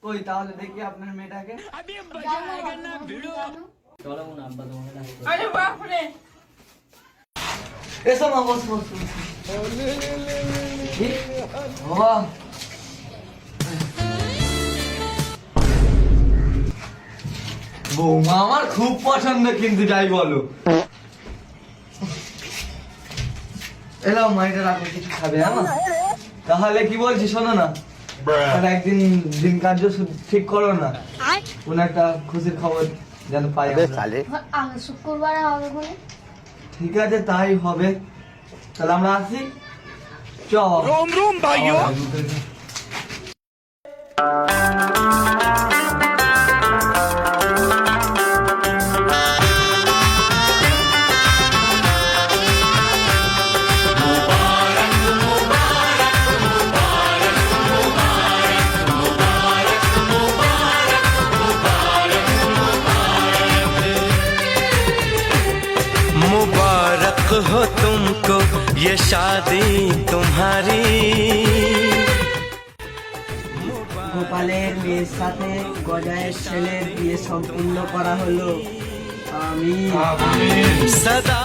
কই তাহলে দেখি আপনার মেয়েটাকে। চলো না আব্বা তোমাকে ডাকতে। আরে বাপ রে, এসো মা, বস বস। বাবা বৌমা আমার খুব পছন্দ, কিন্তু যাই বলো। এলাও মা, এটা রাখো, কিছু খাবে? হ্যাঁ তাহলে কি বলছি শোনো না, আর একদিন দিন কার্য ঠিক করো না, কোন একটা খুশির খবর যেন পাই আমরা। শুক্রবার হবে বলে। ঠিক আছে তাই হবে, তাহলে আমরা আসি। চল রোম রোম ভাইও। मुबारक हो तुमको ये शादी तुम्हारी। গোপালের মেয়ের সাথে গজায়ের ছেলের বিয়ে সম্পূর্ণ করা হলো। আমি सदा